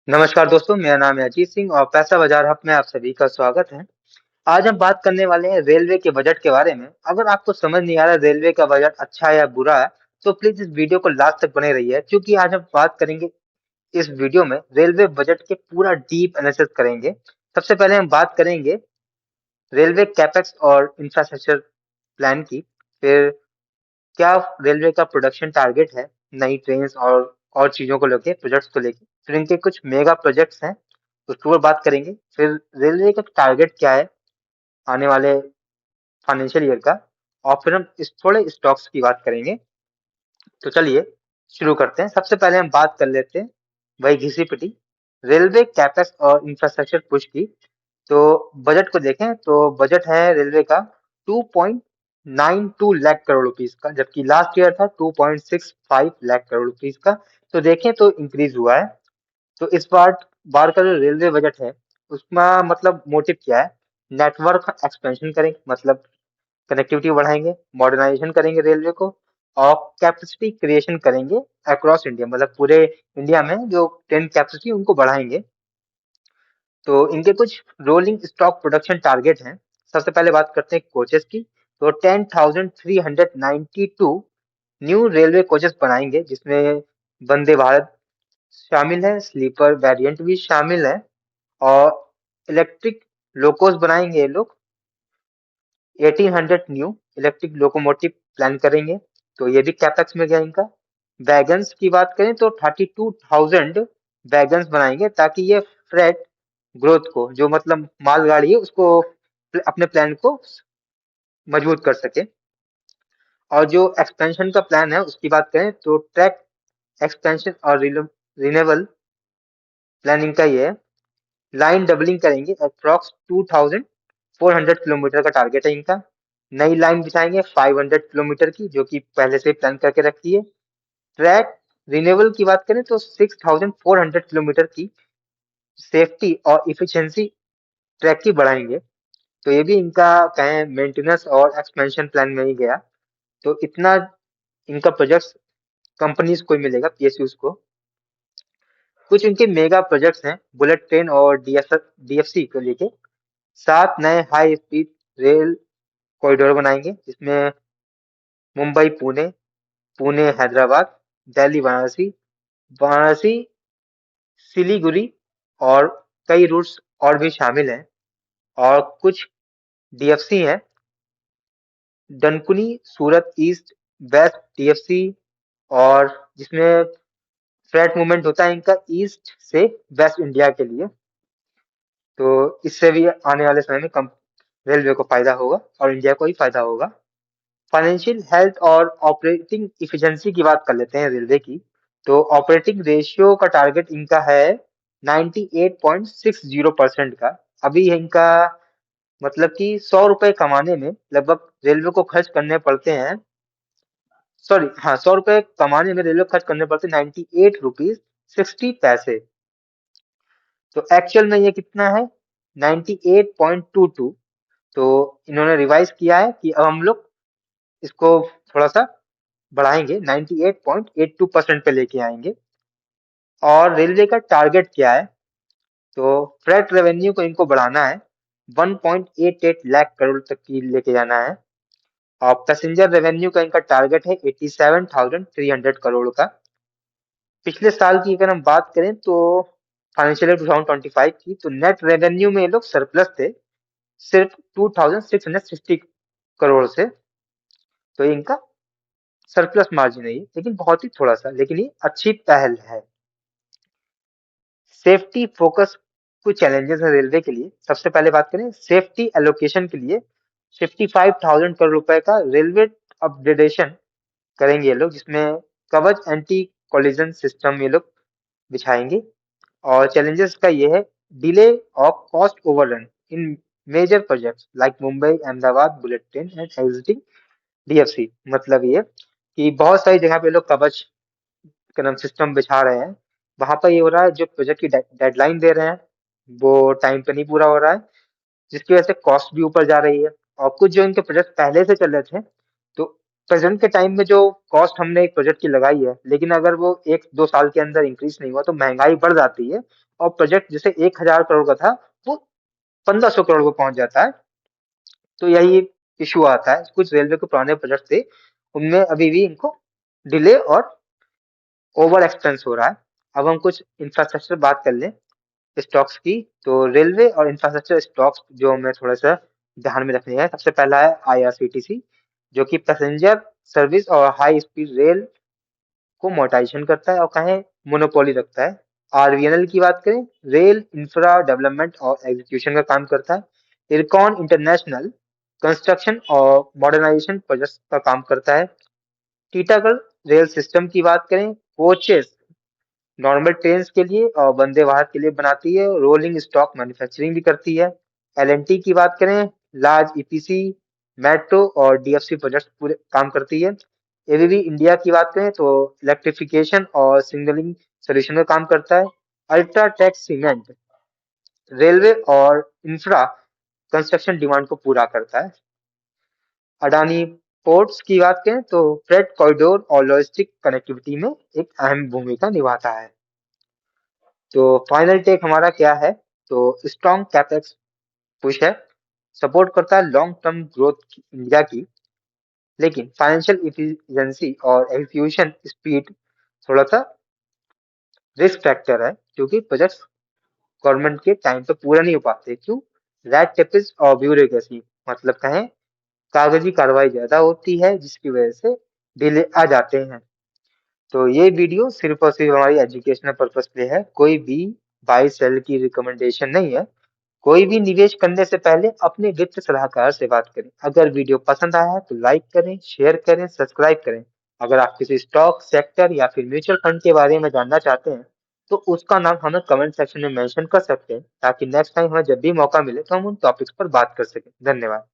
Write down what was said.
नमस्कार दोस्तों, मेरा नाम है अजीत सिंह और पैसा बाजार हब में आप सभी का स्वागत है। आज हम बात करने वाले हैं रेलवे के बजट के बारे में। अगर आपको समझ नहीं आ रहा रेलवे का बजट अच्छा है या बुरा है, तो प्लीज इस वीडियो को लास्ट तक बने रहिए, क्योंकि आज हम बात करेंगे इस वीडियो में रेलवे बजट के पूरा डीप एनालिसिस करेंगे। सबसे पहले हम बात करेंगे रेलवे कैपेक्स और इंफ्रास्ट्रक्चर प्लान की। फिर क्या रेलवे का प्रोडक्शन टारगेट है नई ट्रेन और चीजों को लेके, प्रोजेक्ट्स को लेके। फिर इनके कुछ मेगा प्रोजेक्ट्स हैं, उसके ऊपर बात करेंगे। फिर रेलवे का टारगेट क्या है आने वाले फाइनेंशियल ईयर का। और फिर हम इस थोड़े स्टॉक्स की बात करेंगे। तो चलिए शुरू करते हैं। सबसे पहले हम बात कर लेते हैं वही घिसी पिटी रेलवे कैपेक्स और इंफ्रास्ट्रक्चर पुश की। तो बजट को देखें तो बजट है रेलवे का 2.92 लाख करोड़ रुपीस का, जबकि लास्ट ईयर था 2.65 लाख करोड़ रुपीस का। तो देखें तो इंक्रीज हुआ है। तो इस बार का जो रेलवे बजट है उसका मतलब मोटिव क्या है। नेटवर्क एक्सपेंशन करेंगे, मतलब कनेक्टिविटी बढ़ाएंगे, मॉडर्नाइजेशन करेंगे रेलवे को, और कैपेसिटी क्रिएशन करेंगे अक्रॉस इंडिया, मतलब पूरे इंडिया में जो ट्रेन कैपेसिटी उनको बढ़ाएंगे। तो इनके कुछ रोलिंग स्टॉक प्रोडक्शन टारगेट हैं। सबसे पहले बात करते हैं कोचेस की। तो 10,392 न्यू रेलवे कोचेस बनाएंगे, जिसमें वंदे भारत शामिल है, स्लीपर वेरिएंट भी शामिल है, और इलेक्ट्रिक लोकोस बनाएंगे ये लोग। 1800 न्यू इलेक्ट्रिक लोकोमोटिव प्लान करेंगे। तो ये भी कैपेक्स में गया इनका। वैगन्स की बात करें तो 32,000 वैगन्स बनाएंगे, ताकि ये फ्रेट ग्रोथ को, जो मतलब मालगाड़ी है उसको, अपने प्लान को मजबूत कर सके। और जो एक्सपेंशन का प्लान है उसकी बात करें तो ट्रैक एक्सपेंशन और रिन्यूएबल प्लानिंग का ये है। लाइन डबलिंग करेंगे, अप्रॉक्स 2,400 किलोमीटर का टारगेट है इनका। नई लाइन बिछाएंगे 500 किलोमीटर की, जो कि पहले से प्लान करके रखी है। ट्रैक रिन्यूएबल की बात करें तो 6,400 किलोमीटर की सेफ्टी और इफिशिएंसी ट्रैक की बढ़ाएंगे। तो ये भी इनका कहें मेंटेनेंस और एक्सपेंशन प्लान में ही गया। तो इतना इनका प्रोजेक्ट्स कंपनीज को ही मिलेगा, पीएसयूज को। कुछ इनके मेगा प्रोजेक्ट्स हैं बुलेट ट्रेन और डीएफसी को लेके। 7 नए हाई स्पीड रेल कॉरिडोर बनाएंगे, जिसमें मुंबई पुणे, पुणे हैदराबाद, दिल्ली वाराणसी, वाराणसी सिलीगुड़ी, और कई रूट्स और भी शामिल हैं। और कुछ डीएफसी हैं, डनकुनी सूरत ईस्ट वेस्ट डीएफसी, और जिसमें फ्रेट मूवमेंट होता है इनका ईस्ट से वेस्ट इंडिया के लिए। तो इससे भी आने वाले समय में कम रेलवे को फायदा होगा और इंडिया को ही फायदा होगा। फाइनेंशियल हेल्थ और ऑपरेटिंग इफिशिएंसी की बात कर लेते हैं रेलवे की। तो ऑपरेटिंग रेशियो का टारगेट इनका है 98.60% का। अभी इनका मतलब कि 100 रुपए कमाने में लगभग रेलवे को खर्च करने पड़ते हैं। सॉरी, हाँ, 100 रुपए कमाने में रेलवे को खर्च करने पड़ते हैं 98 रुपीज 60 पैसे। तो एक्चुअल में ये कितना है, 98.22। तो इन्होंने रिवाइज किया है कि अब हम लोग इसको थोड़ा सा बढ़ाएंगे, 98.82% पे लेके आएंगे। और रेलवे का टारगेट क्या है, तो फ्रेट रेवेन्यू को इनको बढ़ाना है, 1.88 लाख करोड़ तक की लेके जाना है। और पैसेंजर रेवेन्यू का इनका टारगेट है 87,300 करोड़ का। पिछले साल की अगर हम बात करें तो फाइनेंशियल ईयर 2025 की, तो नेट रेवेन्यू में ये लोग सरप्लस थे, सिर्फ 2,660 करोड़ से। तो ये इनका सरप्लस मार्जिन है ये, लेकिन बहुत ही थोड़ा सा, लेकिन ये अच्छी पहल है। सेफ्टी फोकस कुछ चैलेंजेस है रेलवे के लिए। सबसे पहले बात करें सेफ्टी एलोकेशन के लिए, 55,000 करोड़ रुपए का रेलवे अपग्रेडेशन करेंगे ये लोग, जिसमें कवच एंटी कोलिजन सिस्टम ये लोग बिछाएंगे। और चैलेंजेस का ये है, delay of cost overrun in major projects like Mumbai Ahmedabad bullet train and existing DFC. मतलब ये कि बहुत सारी जगह पे लोग कवच का नाम सिस्टम बिछा रहे हैं, वहां पर ये हो रहा है, जो प्रोजेक्ट की डेडलाइन दे रहे हैं वो टाइम पे नहीं पूरा हो रहा है, जिसकी वजह से कॉस्ट भी ऊपर जा रही है। और कुछ जो इनके प्रोजेक्ट पहले से चल रहे थे, तो प्रेजेंट के टाइम में जो कॉस्ट हमने एक प्रोजेक्ट की लगाई है, लेकिन अगर वो 1-2 साल के अंदर इंक्रीज नहीं हुआ तो महंगाई बढ़ जाती है और प्रोजेक्ट जैसे 1,000 करोड़ का था वो 1,500 करोड़ को पहुंच जाता है। तो यही इशू आता है। कुछ रेलवे के पुराने प्रोजेक्ट थे, उनमें अभी भी इनको डिले और ओवर एक्सपेंस हो रहा है। अब हम कुछ इंफ्रास्ट्रक्चर बात कर लें स्टॉक्स की। तो रेलवे और इंफ्रास्ट्रक्चर स्टॉक्स जो हमें थोड़ा सा ध्यान में रखनी है, सबसे पहला है आईआरसीटीसी, जो कि पैसेंजर सर्विस और हाई स्पीड रेल को मोनेटाइजेशन करता है और कहें मोनोपोली रखता है। आरवीएनएल की बात करें, रेल इंफ्रा डेवलपमेंट और एग्जीक्यूशन का काम करता है। इरकॉन इंटरनेशनल कंस्ट्रक्शन और मॉडर्नाइजेशन प्रोजेक्ट का काम करता है। टीटागढ़ रेल सिस्टम की बात करें, कोचेस नॉर्मल ट्रेन के लिए और वंदे भारत के लिए बनाती है। रोलिंग स्टॉक मैन्युफैक्चरिंग भी करती है। एलएनटी की बात करें, लार्ज ईपीसी मेट्रो और डीएफसी प्रोजेक्ट पूरे काम करती है। एबीबी इंडिया की बात करें तो इलेक्ट्रिफिकेशन और सिग्नलिंग सोल्यूशन का काम करता है। अल्ट्राटेक सीमेंट रेलवे और इंफ्रा कंस्ट्रक्शन डिमांड को पूरा करता है। अडानी पोर्ट्स की बात करें तो फ्रेट कॉरिडोर और लॉजिस्टिक कनेक्टिविटी में एक अहम भूमिका निभाता है। तो फाइनल टेक हमारा क्या है? तो स्ट्रॉन्ग कैपेक्स पुश है, सपोर्ट करता है लॉन्ग टर्म ग्रोथ इंडिया की, लेकिन फाइनेंशियल इफिशिएंसी और एग्जीक्यूशन स्पीड थोड़ा सा रिस्क फैक्टर है, क्योंकि प्रोजेक्ट्स गवर्नमेंट के टाइम पे पूरा नहीं हो पाते। क्यों? रेड टेपिस और ब्यूरोक्रेसी, मतलब कहें कागजी कार्रवाई ज्यादा होती है, जिसकी वजह से डिले आ जाते हैं। तो ये वीडियो सिर्फ और सिर्फ हमारी एजुकेशनल पर्पस पे है, कोई भी बाय सेल की रिकमेंडेशन नहीं है। कोई भी निवेश करने से पहले अपने वित्त सलाहकार से बात करें। अगर वीडियो पसंद आया है तो लाइक करें, शेयर करें, सब्सक्राइब करें। अगर आप किसी स्टॉक सेक्टर या फिर म्यूचुअल फंड के बारे में जानना चाहते हैं तो उसका नाम हमें कमेंट सेक्शन में मेंशन कर सकते हैं, ताकि नेक्स्ट टाइम हमें जब भी मौका मिले तो हम उन टॉपिक्स पर बात कर सकें। धन्यवाद।